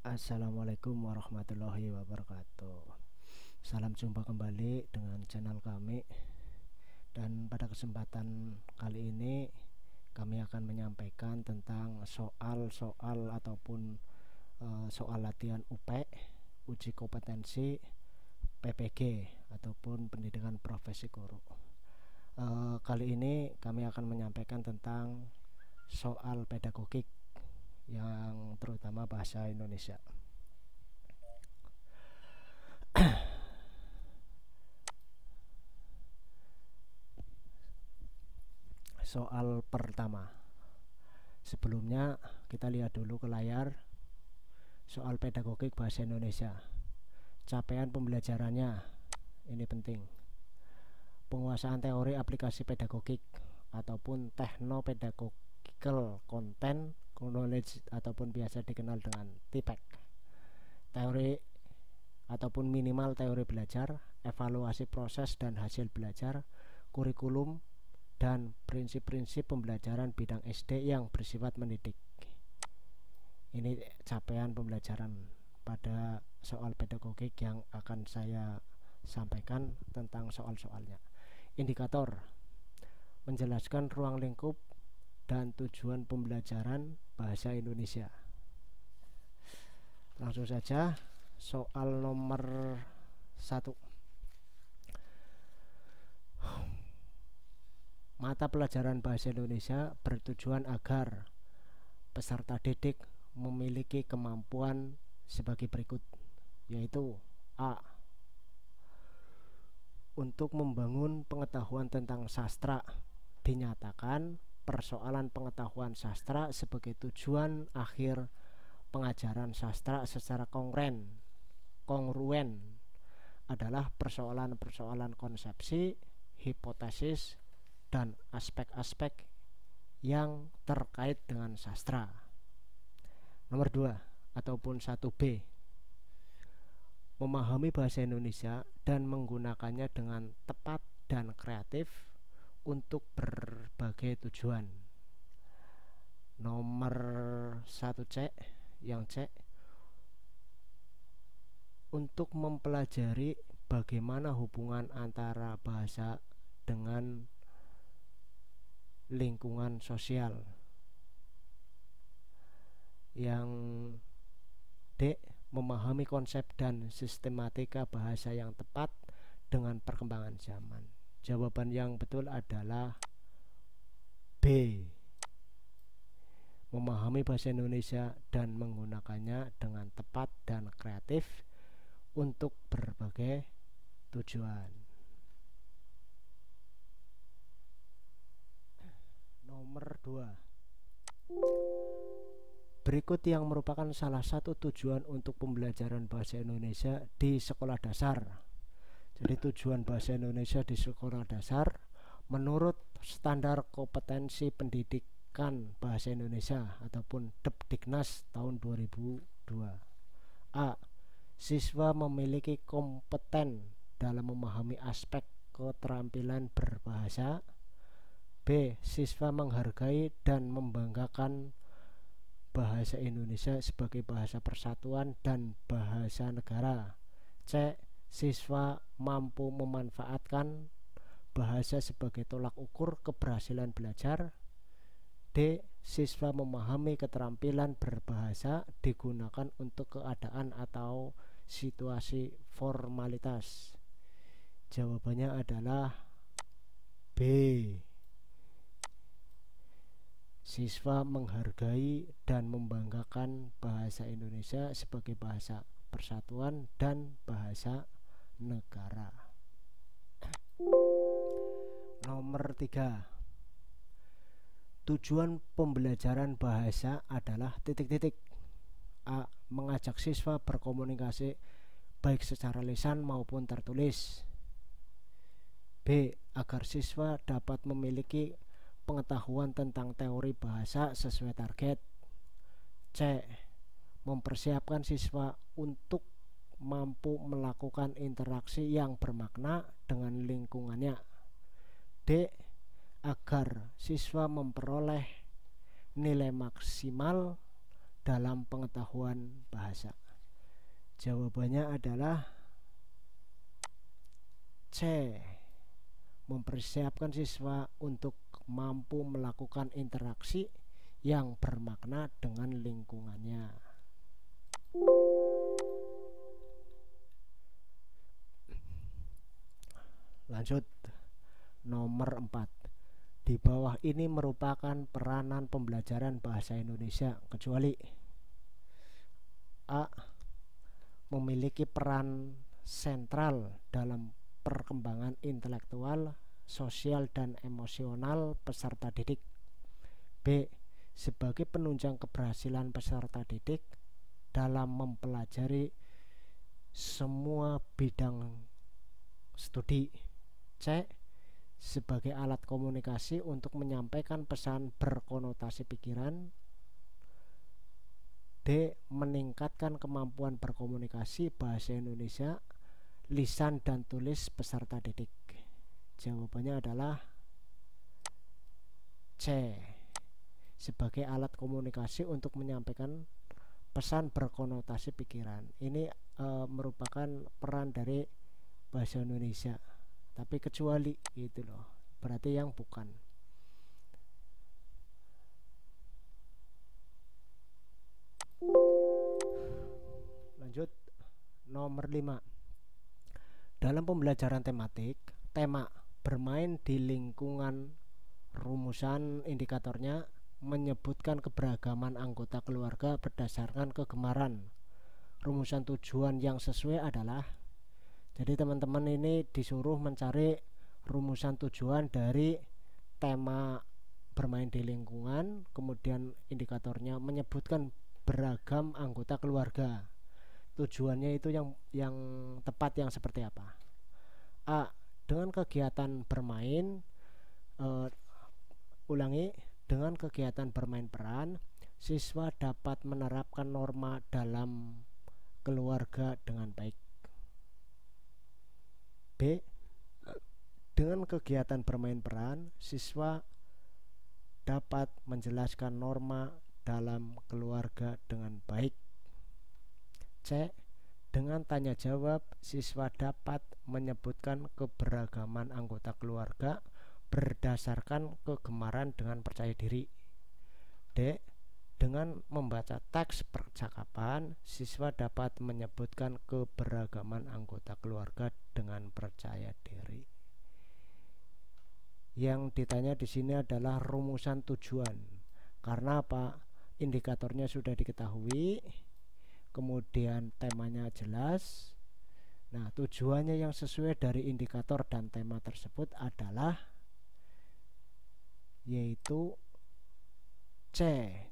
Assalamualaikum warahmatullahi wabarakatuh. Salam jumpa kembali dengan channel kami. Dan pada kesempatan kali ini kami akan menyampaikan tentang soal-soal ataupun soal latihan UP, uji kompetensi PPG ataupun pendidikan profesi guru. Kali ini kami akan menyampaikan tentang soal pedagogik yang terutama bahasa Indonesia. Soal pertama. Sebelumnya kita lihat dulu ke layar soal pedagogik bahasa Indonesia. Capaian pembelajarannya ini penting. Penguasaan teori aplikasi pedagogik ataupun techno-pedagogical content knowledge ataupun biasa dikenal dengan TPEC. Teori ataupun minimal teori belajar, evaluasi proses dan hasil belajar, kurikulum dan prinsip-prinsip pembelajaran bidang SD yang bersifat mendidik. Ini capaian pembelajaran pada soal pedagogik yang akan saya sampaikan tentang soal-soalnya. Indikator menjelaskan ruang lingkup dan tujuan pembelajaran bahasa Indonesia. Langsung saja soal nomor 1. Mata pelajaran bahasa Indonesia bertujuan agar peserta didik memiliki kemampuan sebagai berikut, yaitu A. Untuk membangun pengetahuan tentang sastra. Dinyatakan persoalan pengetahuan sastra sebagai tujuan akhir pengajaran sastra secara kongruen adalah persoalan-persoalan konsepsi, hipotesis, dan aspek-aspek yang terkait dengan sastra. Nomor 2 ataupun 1B, memahami bahasa Indonesia dan menggunakannya dengan tepat dan kreatif untuk berbagai tujuan. Nomor 1C, yang C, untuk mempelajari bagaimana hubungan antara bahasa dengan lingkungan sosial. Yang D, memahami konsep dan sistematika bahasa yang tepat dengan perkembangan zaman. Jawaban yang betul adalah B. Memahami bahasa Indonesia dan menggunakannya dengan tepat dan kreatif untuk berbagai tujuan. Nomor 2. Berikut yang merupakan salah satu tujuan untuk pembelajaran bahasa Indonesia di sekolah dasar. Jadi tujuan bahasa Indonesia di sekolah dasar menurut standar kompetensi pendidikan bahasa Indonesia ataupun Depdiknas tahun 2002. A. Siswa memiliki kompeten dalam memahami aspek keterampilan berbahasa. B. Siswa menghargai dan membanggakan bahasa Indonesia sebagai bahasa persatuan dan bahasa negara. C. Siswa mampu memanfaatkan bahasa sebagai tolak ukur keberhasilan belajar. D. Siswa memahami keterampilan berbahasa digunakan untuk keadaan atau situasi formalitas. Jawabannya adalah B. Siswa menghargai dan membanggakan bahasa Indonesia sebagai bahasa persatuan dan bahasa negara. Nomor 3. Tujuan pembelajaran bahasa adalah titik-titik. A. Mengajak siswa berkomunikasi baik secara lisan maupun tertulis. B. Agar siswa dapat memiliki pengetahuan tentang teori bahasa sesuai target. C. Mempersiapkan siswa untuk mampu melakukan interaksi yang bermakna dengan lingkungannya. D. Agar siswa memperoleh nilai maksimal dalam pengetahuan bahasa? Jawabannya adalah C. Mempersiapkan siswa untuk mampu melakukan interaksi yang bermakna dengan lingkungannya. Lanjut, nomor 4. Di bawah ini merupakan peranan pembelajaran bahasa Indonesia kecuali A. Memiliki peran sentral dalam perkembangan intelektual, sosial, dan emosional peserta didik. B. Sebagai penunjang keberhasilan peserta didik dalam mempelajari semua bidang studi. C. Sebagai alat komunikasi untuk menyampaikan pesan berkonotasi pikiran. D. Meningkatkan kemampuan berkomunikasi bahasa Indonesia, lisan dan tulis peserta didik. Jawabannya adalah C. Sebagai alat komunikasi untuk menyampaikan pesan berkonotasi pikiran. Ini merupakan peran dari bahasa Indonesia, tapi kecuali gitu loh, berarti yang bukan. Lanjut, nomor 5. Dalam pembelajaran tematik, tema bermain di lingkungan rumusan indikatornya menyebutkan keberagaman anggota keluarga berdasarkan kegemaran. Rumusan tujuan yang sesuai adalah, jadi teman-teman ini disuruh mencari rumusan tujuan dari tema bermain di lingkungan, kemudian indikatornya menyebutkan beragam anggota keluarga. Tujuannya itu yang tepat yang seperti apa? A. Dengan kegiatan bermain, dengan kegiatan bermain peran, siswa dapat menerapkan norma dalam keluarga dengan baik. B. Dengan kegiatan bermain peran, siswa dapat menjelaskan norma dalam keluarga dengan baik. C. Dengan tanya jawab, siswa dapat menyebutkan keberagaman anggota keluarga berdasarkan kegemaran dengan percaya diri. D. Dengan membaca teks percakapan, siswa dapat menyebutkan keberagaman anggota keluarga dengan percaya diri. Yang ditanya di sini adalah rumusan tujuan. Karena apa? Indikatornya sudah diketahui, kemudian temanya jelas. Nah, tujuannya yang sesuai dari indikator dan tema tersebut adalah yaitu C.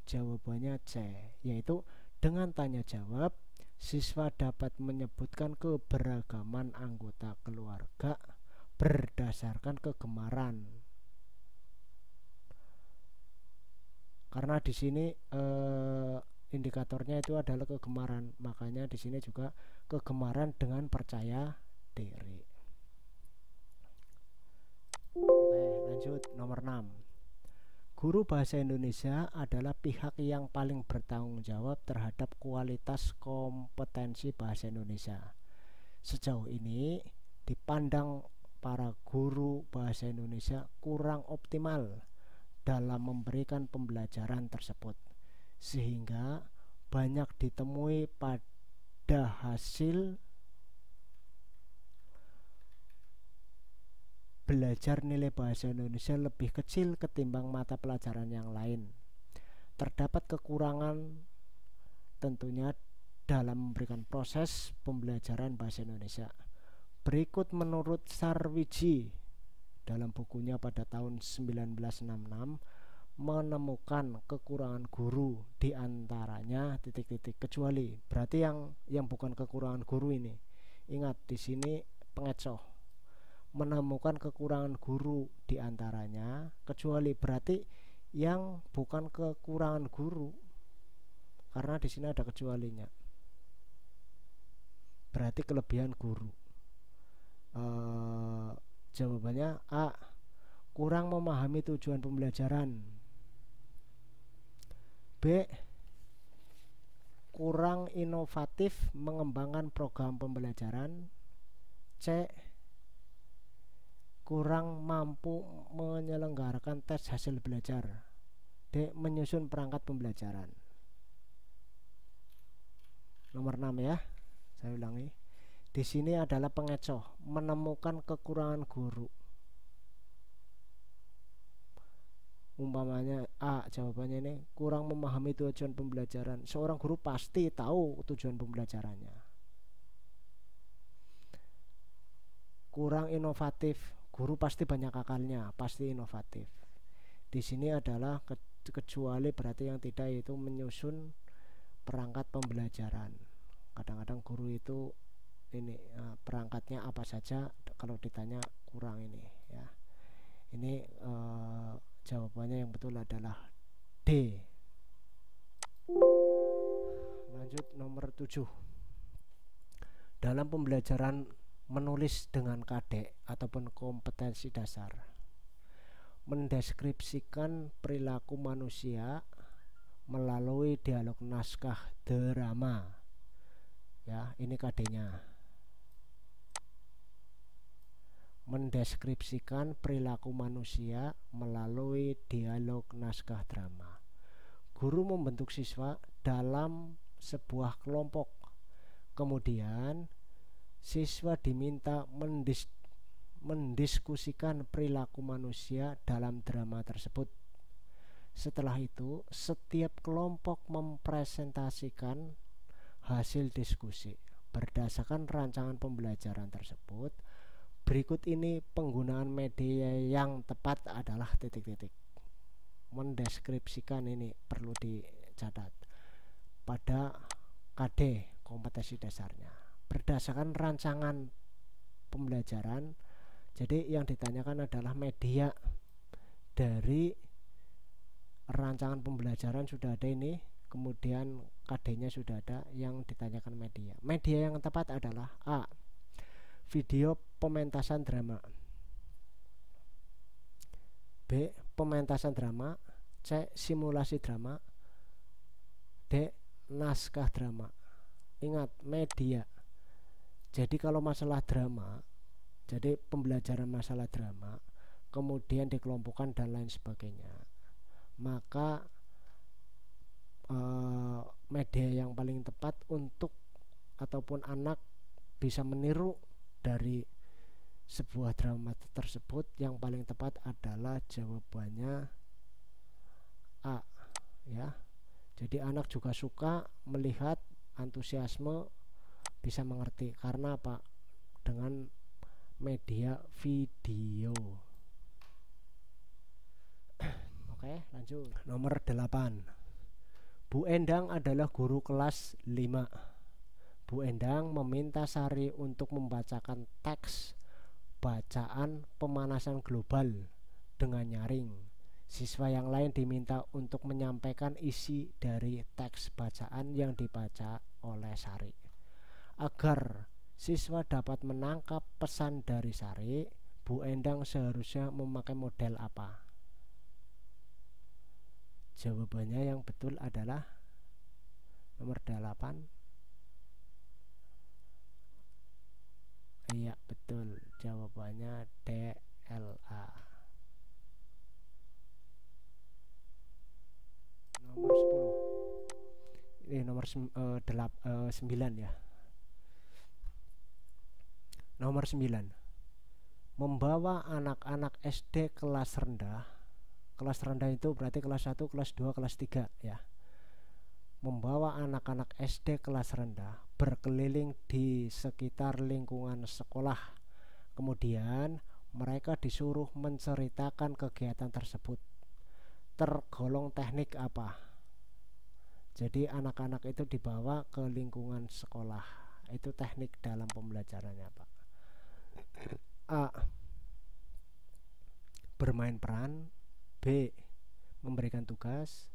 Jawabannya C, yaitu dengan tanya jawab, siswa dapat menyebutkan keberagaman anggota keluarga berdasarkan kegemaran. Karena di sini indikatornya itu adalah kegemaran, makanya di sini juga kegemaran dengan percaya diri. Oke, lanjut, nomor 6. Guru bahasa Indonesia adalah pihak yang paling bertanggung jawab terhadap kualitas kompetensi bahasa Indonesia. Sejauh ini dipandang para guru bahasa Indonesia kurang optimal dalam memberikan pembelajaran tersebut, sehingga banyak ditemui pada hasil belajar nilai bahasa Indonesia lebih kecil ketimbang mata pelajaran yang lain. Terdapat kekurangan tentunya dalam memberikan proses pembelajaran bahasa Indonesia. Berikut menurut Sarwiji dalam bukunya pada tahun 1966 menemukan kekurangan guru, diantaranya kecuali. Berarti yang bukan kekurangan guru ini. Ingat di sini pengecoh. Menemukan kekurangan guru diantaranya kecuali, berarti yang bukan kekurangan guru, karena di sini ada kecualinya, berarti kelebihan guru. Jawabannya A. Kurang memahami tujuan pembelajaran. B. kurang inovatif mengembangkan program pembelajaran. C. Kurang mampu menyelenggarakan tes hasil belajar. D. Menyusun perangkat pembelajaran. Nomor 6 ya. Saya ulangi. Di sini adalah pengecoh, menemukan kekurangan guru. Umpamanya A, jawabannya ini kurang memahami tujuan pembelajaran. Seorang guru pasti tahu tujuan pembelajarannya. Kurang inovatif, guru pasti banyak akalnya, pasti inovatif. Di sini adalah kecuali berarti yang tidak, yaitu menyusun perangkat pembelajaran. Kadang-kadang guru itu ini perangkatnya apa saja, kalau ditanya kurang ini ya. Ini jawabannya yang betul adalah D. Lanjut nomor 7. Dalam pembelajaran menulis dengan KD ataupun kompetensi dasar, mendeskripsikan perilaku manusia melalui dialog naskah drama. Ya, ini KD-nya. Mendeskripsikan perilaku manusia melalui dialog naskah drama. Guru membentuk siswa dalam sebuah kelompok. Kemudian siswa diminta mendiskusikan perilaku manusia dalam drama tersebut. Setelah itu, setiap kelompok mempresentasikan hasil diskusi berdasarkan rancangan pembelajaran tersebut. Berikut ini penggunaan media yang tepat adalah titik-titik. Mendeskripsikan ini perlu dicatat pada KD kompetensi dasarnya berdasarkan rancangan pembelajaran. Jadi yang ditanyakan adalah media dari rancangan pembelajaran sudah ada ini, kemudian KD-nya sudah ada, yang ditanyakan media. Media yang tepat adalah A. Video pementasan drama. B. Pementasan drama. C. Simulasi drama. D. Naskah drama. Ingat, media. Jadi kalau masalah drama, jadi pembelajaran masalah drama, kemudian dikelompokkan dan lain sebagainya, maka media yang paling tepat untuk ataupun anak bisa meniru dari sebuah drama tersebut, yang paling tepat adalah jawabannya A ya. Jadi anak juga suka melihat, antusiasme, bisa mengerti karena apa? Dengan media video. Oke, lanjut. Nomor 8. Bu Endang adalah guru kelas 5. Bu Endang meminta Sari untuk membacakan teks bacaan pemanasan global dengan nyaring. Siswa yang lain diminta untuk menyampaikan isi dari teks bacaan yang dibaca oleh Sari. Agar siswa dapat menangkap pesan dari Sari, Bu Endang seharusnya memakai model apa? Jawabannya yang betul adalah nomor 8. Iya, betul. Jawabannya DLA. Nomor 10. Ini nomor 9 ya. Nomor 9. Membawa anak-anak SD kelas rendah. Kelas rendah itu berarti kelas 1, kelas 2, kelas 3 ya. Membawa anak-anak SD kelas rendah berkeliling di sekitar lingkungan sekolah. Kemudian mereka disuruh menceritakan kegiatan tersebut. Tergolong teknik apa? Jadi anak-anak itu dibawa ke lingkungan sekolah. Itu teknik dalam pembelajarannya, Pak. A. Bermain peran. B. Memberikan tugas.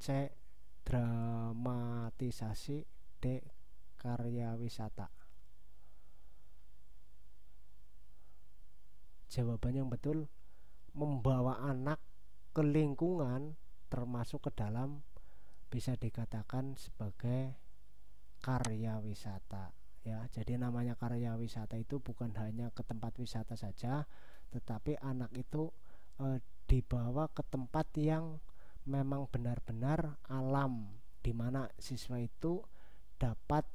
C. Dramatisasi. D. Karya wisata. Jawabannya yang betul, membawa anak ke lingkungan termasuk ke dalam bisa dikatakan sebagai karya wisata ya. Jadi namanya karya wisata itu bukan hanya ke tempat wisata saja, tetapi anak itu dibawa ke tempat yang memang benar-benar alam, di mana siswa itu dapat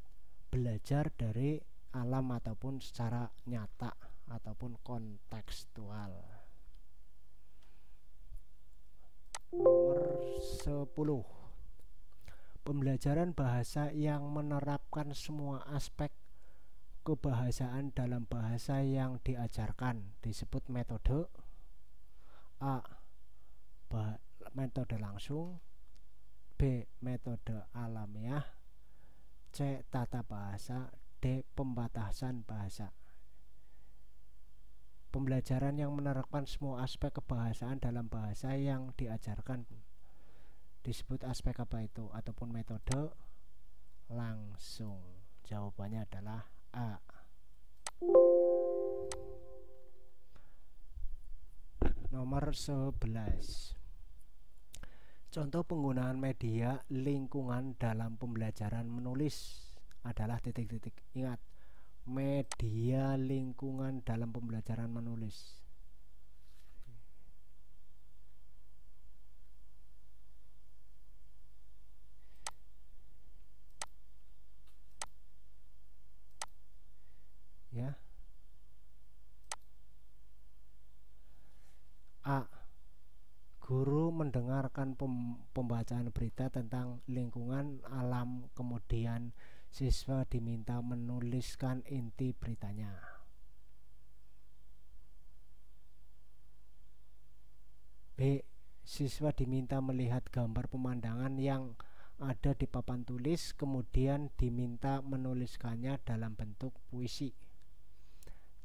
belajar dari alam ataupun secara nyata ataupun kontekstual. Nomor 10, pembelajaran bahasa yang menerapkan semua aspek kebahasaan dalam bahasa yang diajarkan disebut metode A. Metode langsung, B. Metode alamiah, C. Tata bahasa, D. Pembatasan bahasa. Pembelajaran yang menerapkan semua aspek kebahasaan dalam bahasa yang diajarkan disebut aspek apa itu ataupun metode langsung. Jawabannya adalah A. Nomor 11, contoh penggunaan media lingkungan dalam pembelajaran menulis adalah titik-titik. Ingat, media lingkungan dalam pembelajaran menulis. Ya. A. Guru mendengarkan pembacaan berita tentang lingkungan alam, kemudian siswa diminta menuliskan inti beritanya. B. Siswa diminta melihat gambar pemandangan yang ada di papan tulis, kemudian diminta menuliskannya dalam bentuk puisi.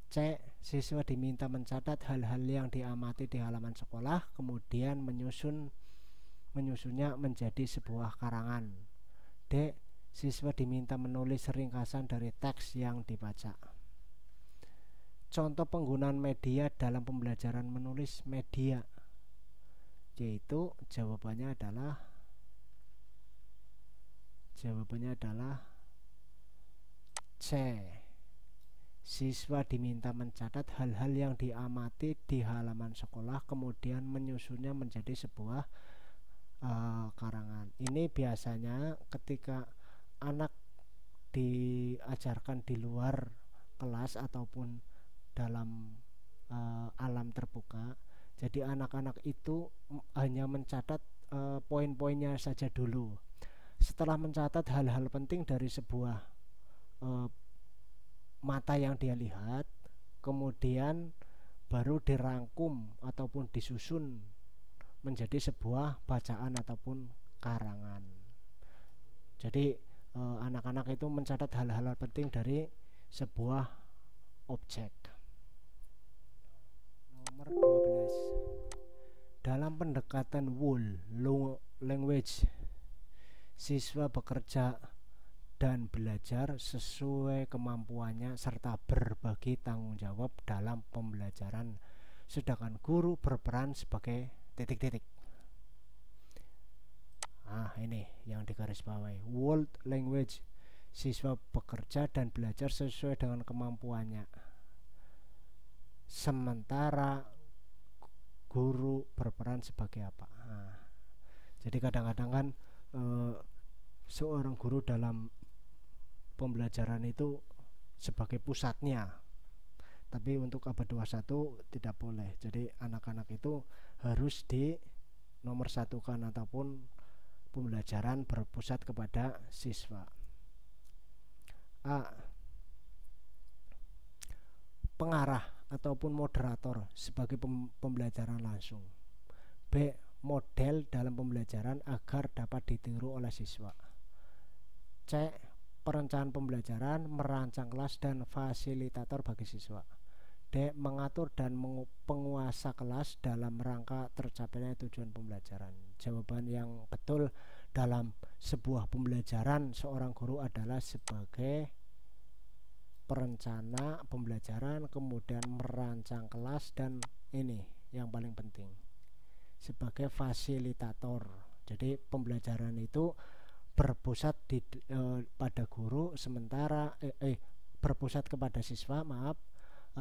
C. Siswa diminta mencatat hal-hal yang diamati di halaman sekolah, kemudian menyusunnya menjadi sebuah karangan. D. Siswa diminta menulis ringkasan dari teks yang dibaca. Contoh penggunaan media dalam pembelajaran menulis media, yaitu jawabannya adalah C. Siswa diminta mencatat hal-hal yang diamati di halaman sekolah, kemudian menyusunnya menjadi sebuah karangan. Ini biasanya ketika anak diajarkan di luar kelas ataupun dalam alam terbuka, jadi anak-anak itu hanya mencatat poin-poinnya saja dulu. Setelah mencatat hal-hal penting dari sebuah mata yang dia lihat, kemudian baru dirangkum ataupun disusun menjadi sebuah bacaan ataupun karangan. Jadi anak-anak itu mencatat hal-hal penting dari sebuah objek. Nomor 12, dalam pendekatan whole language, siswa bekerja dan belajar sesuai kemampuannya serta berbagi tanggung jawab dalam pembelajaran, sedangkan guru berperan sebagai titik-titik. Ini yang digarisbawahi, world language, siswa bekerja dan belajar sesuai dengan kemampuannya, sementara guru berperan sebagai apa. Jadi kadang-kadang kan seorang guru dalam pembelajaran itu sebagai pusatnya, tapi untuk abad 21 tidak boleh. Jadi anak-anak itu harus di nomor satukan ataupun pembelajaran berpusat kepada siswa. A. Pengarah ataupun moderator sebagai pembelajaran langsung. B. Model dalam pembelajaran agar dapat ditiru oleh siswa. C. Perencanaan pembelajaran, merancang kelas dan fasilitator bagi siswa. D. Mengatur dan penguasa kelas dalam rangka tercapainya tujuan pembelajaran. Jawaban yang betul dalam sebuah pembelajaran seorang guru adalah sebagai perencana pembelajaran, kemudian merancang kelas, dan ini yang paling penting, sebagai fasilitator. Jadi pembelajaran itu berpusat pada guru, sementara berpusat kepada siswa, maaf,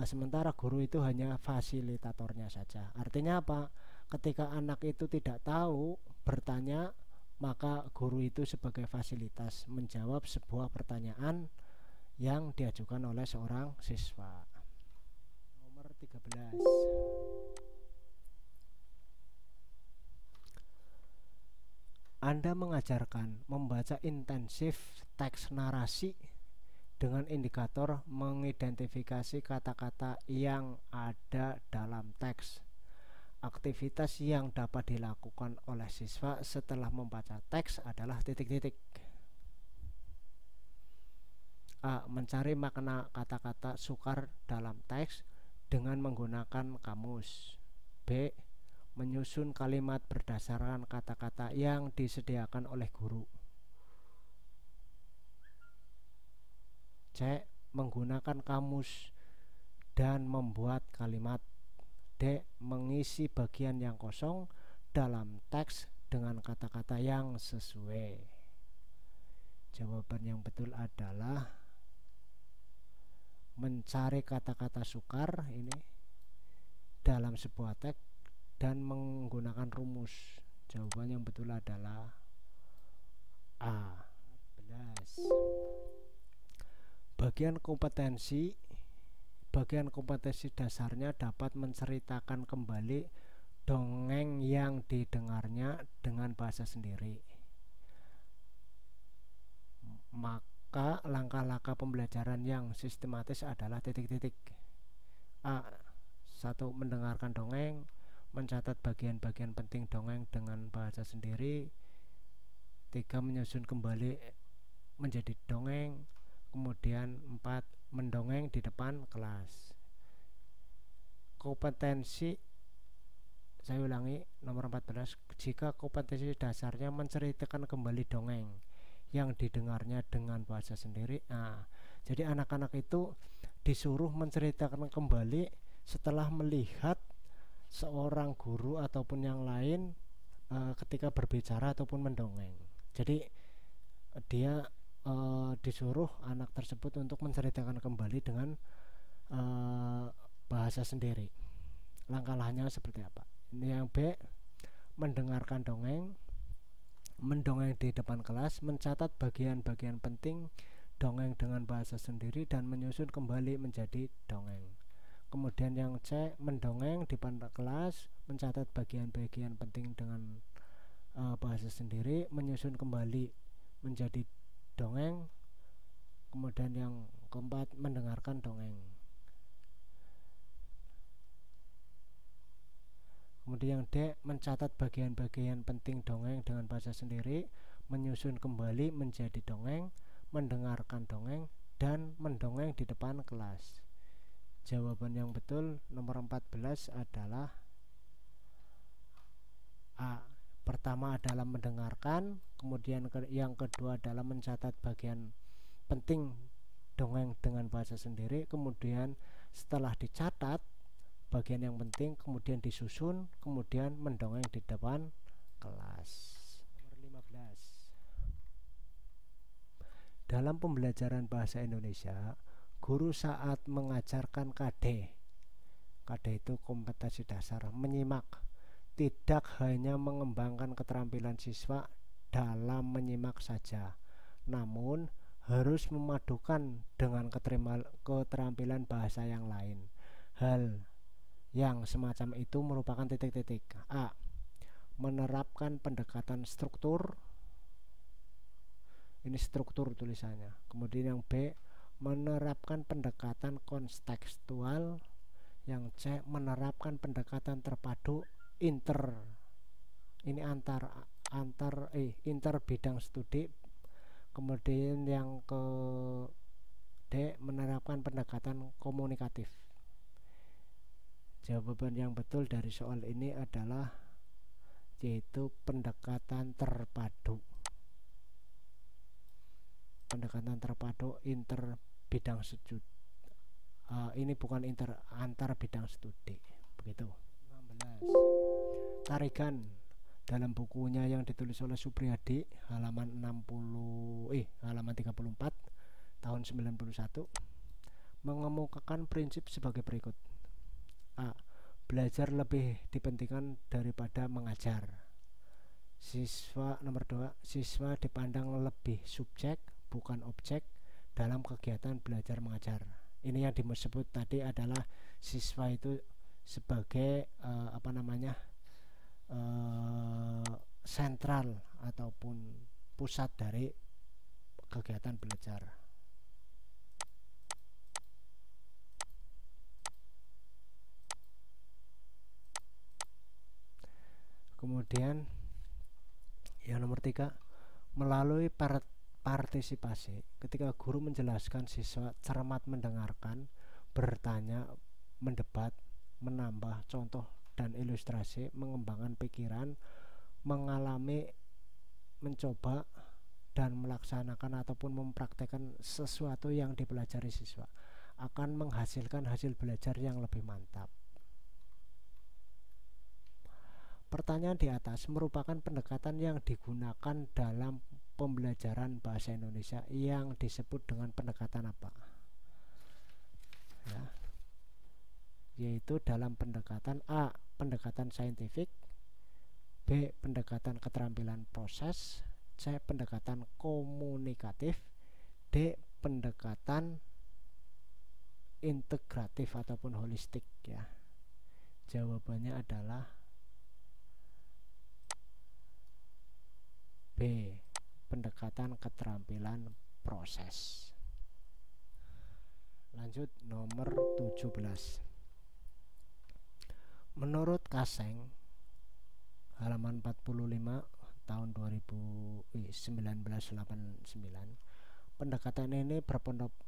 sementara guru itu hanya fasilitatornya saja. Artinya apa? Ketika anak itu tidak tahu bertanya, maka guru itu sebagai fasilitas menjawab sebuah pertanyaan yang diajukan oleh seorang siswa. Nomor 13. Anda mengajarkan membaca intensif teks narasi dengan indikator mengidentifikasi kata-kata yang ada dalam teks. Aktivitas yang dapat dilakukan oleh siswa setelah membaca teks adalah titik-titik. A. Mencari makna kata-kata sukar dalam teks dengan menggunakan kamus. B. Menyusun kalimat berdasarkan kata-kata yang disediakan oleh guru. C. Menggunakan kamus dan membuat kalimat. D. Mengisi bagian yang kosong dalam teks dengan kata-kata yang sesuai. Jawaban yang betul adalah mencari kata-kata sukar ini dalam sebuah teks dan menggunakan rumus. Jawaban yang betul adalah A. 14. Bagian kompetensi dasarnya dapat menceritakan kembali dongeng yang didengarnya dengan bahasa sendiri. Maka langkah-langkah pembelajaran yang sistematis adalah titik-titik. A. 1. Mendengarkan dongeng, mencatat bagian-bagian penting dongeng dengan bahasa sendiri. 3. Menyusun kembali menjadi dongeng. Kemudian 4. Mendongeng di depan kelas. Kompetensi, saya ulangi, nomor 14. Jika kompetensi dasarnya menceritakan kembali dongeng yang didengarnya dengan bahasa sendiri, jadi anak-anak itu disuruh menceritakan kembali setelah melihat seorang guru ataupun yang lain ketika berbicara ataupun mendongeng. Jadi dia disuruh anak tersebut untuk menceritakan kembali dengan bahasa sendiri. Langkah-langkahnya seperti apa? Ini yang B. Mendengarkan dongeng, mendongeng di depan kelas, mencatat bagian-bagian penting dongeng dengan bahasa sendiri dan menyusun kembali menjadi dongeng. Kemudian yang C. Mendongeng di depan kelas, mencatat bagian-bagian penting dengan bahasa sendiri, menyusun kembali menjadi dongeng. Kemudian yang keempat, mendengarkan dongeng. Kemudian yang D. Mencatat bagian-bagian penting dongeng dengan bahasa sendiri, menyusun kembali menjadi dongeng, mendengarkan dongeng, dan mendongeng di depan kelas. Jawaban yang betul nomor 14 adalah A. Pertama adalah mendengarkan, kemudian yang kedua adalah mencatat bagian penting dongeng dengan bahasa sendiri, kemudian setelah dicatat bagian yang penting kemudian disusun, kemudian mendongeng di depan kelas. Nomor 15. Dalam pembelajaran bahasa Indonesia, guru saat mengajarkan KD itu kompetensi dasar, menyimak, tidak hanya mengembangkan keterampilan siswa dalam menyimak saja, namun harus memadukan dengan keterampilan bahasa yang lain. Hal yang semacam itu merupakan titik-titik. A. Menerapkan pendekatan struktur, ini struktur tulisannya. Kemudian yang B. Menerapkan pendekatan kontekstual. Yang C. Menerapkan pendekatan terpadu inter bidang studi. Kemudian yang ke D. Menerapkan pendekatan komunikatif. Jawaban yang betul dari soal ini adalah yaitu pendekatan terpadu. Pendekatan terpadu inter bidang studi. Ini bukan antar bidang studi, begitu. 16. dalam bukunya yang ditulis oleh Supriyadi halaman 34 tahun 91 mengemukakan prinsip sebagai berikut. A. Belajar lebih dipentingkan daripada mengajar. Nomor 2, siswa dipandang lebih subjek bukan objek dalam kegiatan belajar mengajar. Ini yang disebut tadi adalah siswa itu sebagai sentral ataupun pusat dari kegiatan belajar. Kemudian yang nomor 3, melalui partisipasi. Ketika guru menjelaskan, siswa cermat mendengarkan, bertanya, mendebat, menambah contoh dan ilustrasi, mengembangkan pikiran, mengalami, mencoba, dan melaksanakan ataupun mempraktekkan sesuatu yang dipelajari siswa akan menghasilkan hasil belajar yang lebih mantap. Pertanyaan di atas merupakan pendekatan yang digunakan dalam pembelajaran bahasa Indonesia yang disebut dengan pendekatan apa? Ya, yaitu dalam pendekatan A, pendekatan saintifik, B, pendekatan keterampilan proses, C, pendekatan komunikatif, D, pendekatan integratif ataupun holistik ya. Jawabannya adalah B, pendekatan keterampilan proses. Lanjut nomor 17. Menurut Kaseng halaman 45 tahun 1989, pendekatan ini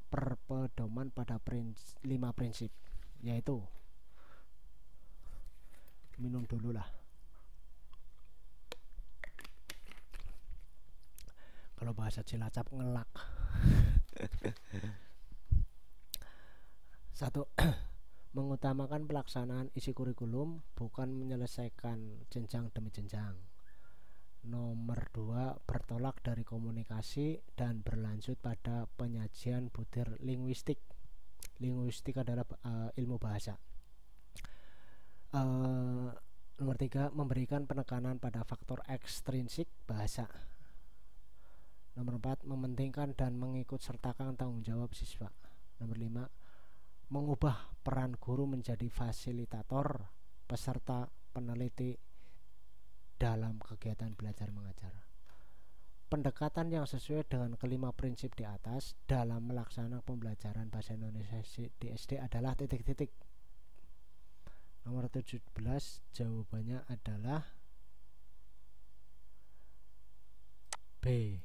berpedoman pada 5 prinsip, yaitu minum dulu lah. Kalau bahasa Cilacap ngelak. 1. Mengutamakan pelaksanaan isi kurikulum, bukan menyelesaikan jenjang demi jenjang. Nomor 2, bertolak dari komunikasi dan berlanjut pada penyajian butir linguistik. Linguistik adalah ilmu bahasa. Nomor 3, memberikan penekanan pada faktor ekstrinsik bahasa. Nomor 4, mementingkan dan mengikut sertakan tanggung jawab siswa. Nomor 5, mengubah peran guru menjadi fasilitator, peserta, peneliti dalam kegiatan belajar mengajar. Pendekatan yang sesuai dengan kelima prinsip di atas dalam melaksanakan pembelajaran bahasa Indonesia di SD adalah titik-titik. Nomor 17, jawabannya adalah B,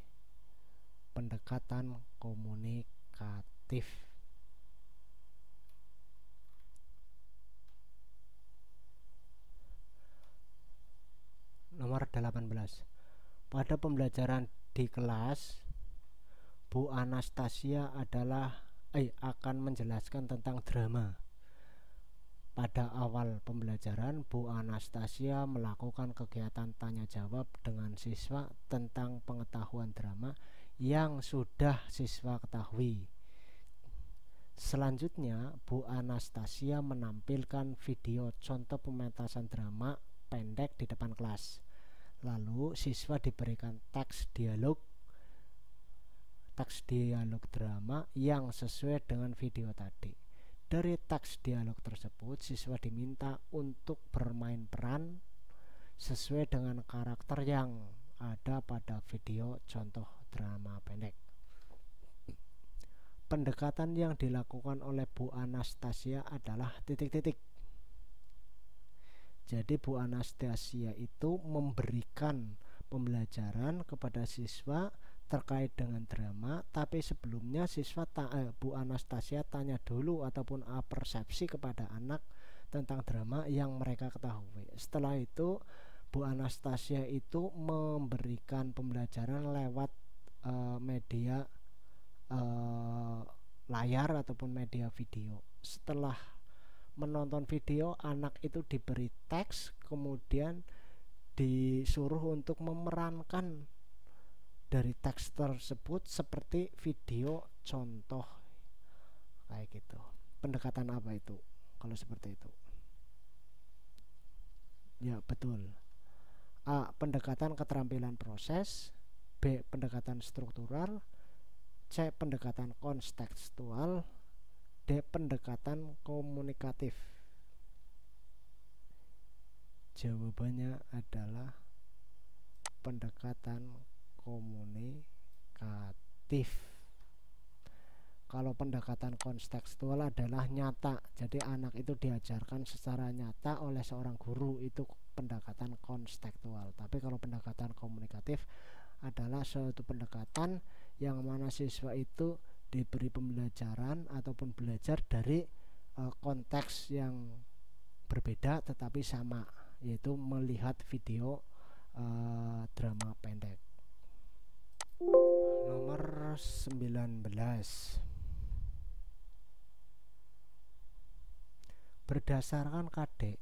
pendekatan komunikatif. Nomor 18. Pada pembelajaran di kelas, Bu Anastasia akan menjelaskan tentang drama. Pada awal pembelajaran, Bu Anastasia melakukan kegiatan tanya jawab dengan siswa tentang pengetahuan drama yang sudah siswa ketahui. Selanjutnya, Bu Anastasia menampilkan video contoh pementasan drama pendek di depan kelas. Lalu siswa diberikan teks dialog drama yang sesuai dengan video tadi. Dari teks dialog tersebut, siswa diminta untuk bermain peran sesuai dengan karakter yang ada pada video contoh drama pendek. Pendekatan yang dilakukan oleh Bu Anastasia adalah titik-titik. Jadi Bu Anastasia itu memberikan pembelajaran kepada siswa terkait dengan drama, tapi sebelumnya Bu Anastasia tanya dulu ataupun persepsi kepada anak tentang drama yang mereka ketahui. Setelah itu Bu Anastasia itu memberikan pembelajaran lewat media layar ataupun media video. Setelah menonton video, anak itu diberi teks, kemudian disuruh untuk memerankan dari teks tersebut seperti video contoh kayak gitu. Pendekatan apa itu kalau seperti itu? Ya betul. A. Pendekatan keterampilan proses. B. Pendekatan struktural. C. Pendekatan kontekstual. D. Pendekatan komunikatif. Jawabannya adalah pendekatan komunikatif. Kalau pendekatan kontekstual adalah nyata, jadi anak itu diajarkan secara nyata oleh seorang guru, itu pendekatan kontekstual. Tapi kalau pendekatan komunikatif adalah suatu pendekatan yang mana siswa itu diberi pembelajaran ataupun belajar dari konteks yang berbeda tetapi sama, yaitu melihat video drama pendek. Nomor 19. Berdasarkan KD,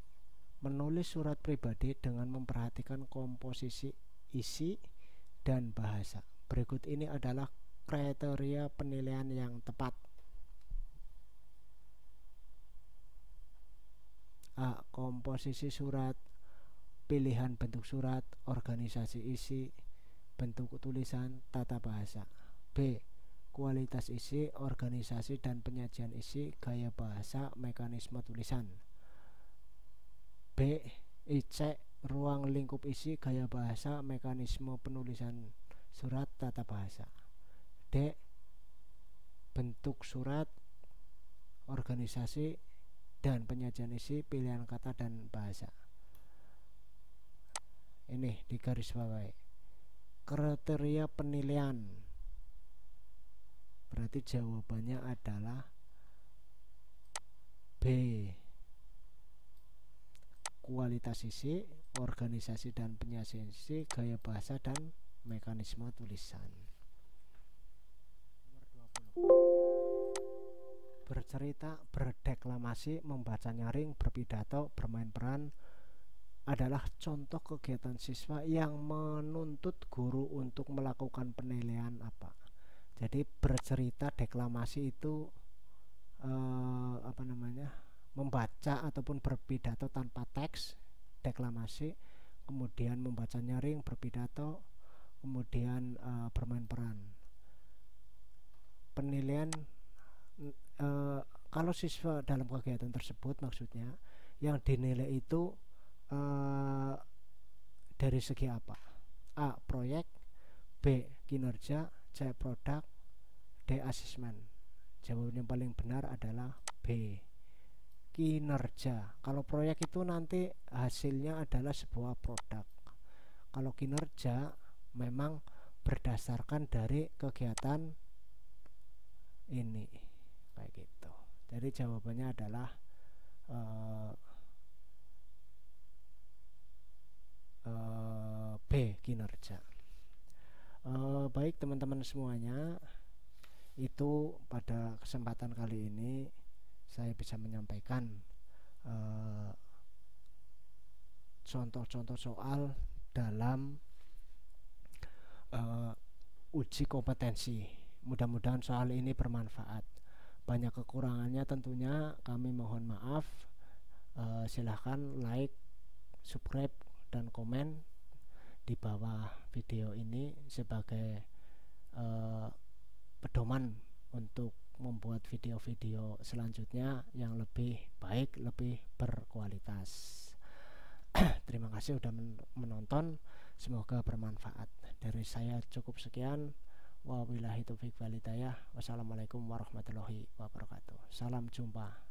menulis surat pribadi dengan memperhatikan komposisi, isi, dan bahasa. Berikut ini adalah kriteria penilaian yang tepat. A. Komposisi surat, pilihan bentuk surat, organisasi isi, bentuk tulisan, tata bahasa. B. Kualitas isi, organisasi dan penyajian isi, gaya bahasa, mekanisme tulisan. B. C. Ruang lingkup isi, gaya bahasa, mekanisme penulisan surat, tata bahasa. D. Bentuk surat, organisasi dan penyajian isi, pilihan kata dan bahasa. Ini di garis bawahi. Kriteria penilaian. Berarti jawabannya adalah B. Kualitas isi, organisasi dan penyajian isi, gaya bahasa dan mekanisme tulisan. Nomor 20. Bercerita, berdeklamasi, membaca nyaring, berpidato, bermain peran adalah contoh kegiatan siswa yang menuntut guru untuk melakukan penilaian apa. Jadi bercerita, deklamasi itu membaca ataupun berpidato tanpa teks, deklamasi, kemudian membaca nyaring, berpidato, kemudian bermain peran. Penilaian kalau siswa dalam kegiatan tersebut, maksudnya yang dinilai itu dari segi apa? A. Proyek, B. Kinerja, C. Produk, D. Asesmen. Jawaban yang paling benar adalah B. Kinerja. Kalau proyek itu nanti hasilnya adalah sebuah produk. Kalau kinerja memang berdasarkan dari kegiatan ini, kayak gitu. Jadi jawabannya adalah B. Kinerja. Baik teman-teman semuanya, itu pada kesempatan kali ini saya bisa menyampaikan contoh-contoh soal dalam uji kompetensi. Mudah-mudahan soal ini bermanfaat. Banyak kekurangannya tentunya kami mohon maaf. Silahkan like, subscribe, dan komen di bawah video ini sebagai pedoman untuk membuat video-video selanjutnya yang lebih baik, lebih berkualitas. Terima kasih sudah menonton, semoga bermanfaat. Dari saya cukup sekian. Wabillahi taufiq wal hidayah. Wassalamualaikum warahmatullahi wabarakatuh. Salam jumpa.